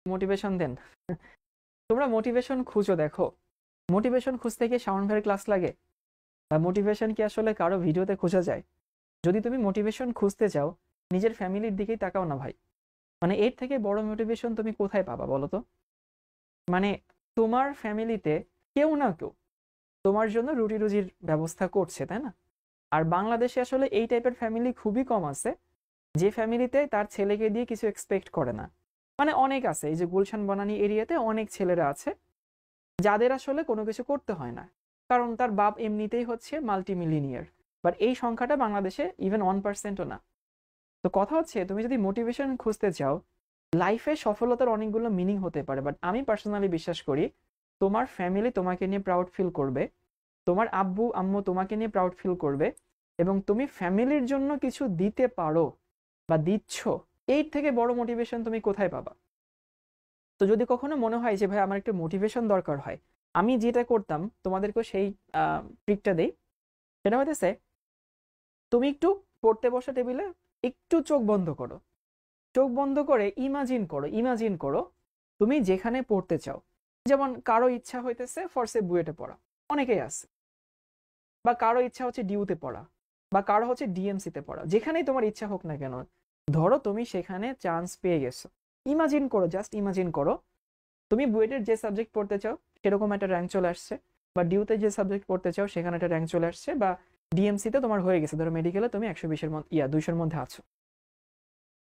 Motivation দেন। তোমরা motivation খুঁজো, দেখো মোটিভেশন খুঁজতে গিয়ে শাওন ভাইয়ের ক্লাস লাগে? বা মোটিভেশন কি আসলে কারো ভিডিওতে খোঁজা যায়? যদি তুমি মোটিভেশন খুঁজতে চাও, নিজের ফ্যামিলির দিকেই তাকাও না ভাই। মানে এর থেকে বড় মোটিভেশন তুমি কোথায় পাবা বলো তো? মানে তোমার ফ্যামিলিতে কেউ না কেউ তোমার জন্য রুটি রুজির ব্যবস্থা করছে, তাই না? আর বাংলাদেশে আসলে এই টাইপের ফ্যামিলি খুবই কম আছে, যে ফ্যামিলিতে তার ছেলেকে দিয়ে কিছু এক্সপেক্ট করে না। মানে অনেক আছে, এই যে গুলশান বনানী এরিয়াতে অনেক ছেলেরা আছে যাদের আসলে কোনো কিছু করতে হয় না, কারণ তার বাপ এমনিতেই হচ্ছে মাল্টি মিলিনিয়ার। বাট এই সংখ্যাটা বাংলাদেশে ইভেন 1%ও না। তো কথা হচ্ছে, তুমি যদি মোটিভেশন খুঁজতে চাও, লাইফে সফলতার অনেকগুলো মিনিং হতে পারে, বাট আমি পার্সোনালি বিশ্বাস করি তোমার ফ্যামিলি তোমাকে নিয়ে প্রাউড ফিল করবে, তোমার আব্বু আম্মু তোমাকে নিয়ে প্রাউড ফিল করবে, এবং তুমি ফ্যামিলির জন্য কিছু দিতে পারো বা দিচ্ছ, এর থেকে বড় মোটিভেশন তুমি কোথায় পাবা? তো যদি কখনো মনে হয় যে ভাই আমার একটু মোটিভেশন দরকার হয়, আমি যেটা করতাম তোমাদেরকে সেই ট্রিকটা দেই। সেটা হইতেছে, তুমি একটু পড়তে বসো টেবিলে, একটু চোখ বন্ধ করো, চোখ বন্ধ করে ইমাজিন করো তুমি যেখানে পড়তে চাও। যেমন কারো ইচ্ছা হইতেছে ফরসে বুয়েটে পড়া, অনেকেই আছে, বা কারো ইচ্ছা হচ্ছে ডিউতে পড়া, বা কারো হচ্ছে ডিএমসিতে পড়া, যেখানেই তোমার ইচ্ছা হোক না কেন, ধরো তুমি সেখানে চান্স পেয়ে গেছো। ইমাজিন করো, জাস্ট ইমাজিন করো তুমি বুয়েটের যে সাবজেক্ট পড়তে চাও সেরকম একটা র্যাঙ্ক চলে আসছে, বা ডিউতে যে সাবজেক্ট পড়তে চাও সেখানে একটা র্যাঙ্ক চলে আসছে, বা ডিএমসিতে তোমার হয়ে গেছে, ধরো মেডিকেলে তুমি 120-এর মধ্যে 200-এর মধ্যে আছো।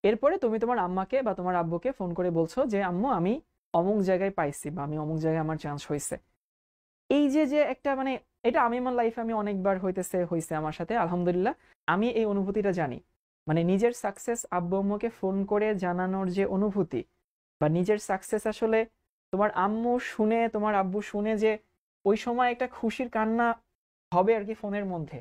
এরপরে তুমি তোমার আম্মাকে বা তোমার আব্বুকে ফোন করে বলছো যে আম্মু আমি অমুক জায়গায় পাইছি, বা আমি অমুক জায়গায় আমার চান্স হয়েছে। এই যে যে একটা মানে, এটা আমি আমার লাইফে আমি অনেকবার হয়েছে আমার সাথে, আলহামদুলিল্লাহ। আমি এই অনুভূতিটা জানি, মানে নিজের সাকসেস আব্বু আম্মুকে ফোন করে জানানোর যে অনুভূতি, বা নিজের সাকসেস আসলে তোমার আম্মু শুনে তোমার আব্বু শুনে যে ওই সময় একটা খুশির কান্না হবে আর কি ফোনের মধ্যে,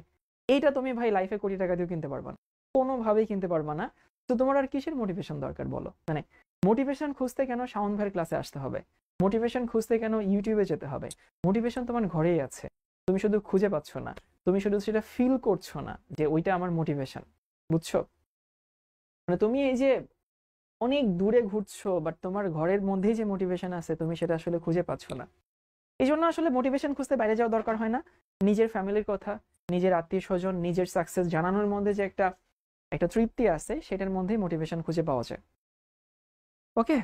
এইটা তুমি ভাই লাইফে কোটি টাকা দিয়েও কিনতে পারবা না, কোনোভাবেই কিনতে পারবা না। তো তোমার আর কিসের মোটিভেশন দরকার বলো? মানে মোটিভেশন খুঁজতে কেন শাওন ভাইয়ের ক্লাসে আসতে হবে? মোটিভেশন খুঁজতে কেন ইউটিউবে যেতে হবে? মোটিভেশন তোমার ঘরেই আছে, তুমি শুধু খুঁজে পাচ্ছ না, তুমি শুধু সেটা ফিল করছো না যে ওইটা আমার মোটিভেশন। বুঝছো? মানে তুমি এই যে অনেক দূরে ঘুরছো, বাট তোমার ঘরের মধ্যেই যে মোটিভেশন আছে তুমি সেটা আসলে খুঁজে পাচ্ছ না। এই জন্য আসলে মোটিভেশন খুঁজতে বাইরে যাওয়া দরকার হয় না। নিজের ফ্যামিলির কথা, নিজের আত্মীয় স্বজন, নিজের সাকসেস জানানোর মধ্যে যে একটা একটা তৃপ্তি আছে, সেটার মধ্যেই মোটিভেশন খুঁজে পাওয়া যায়। ওকে।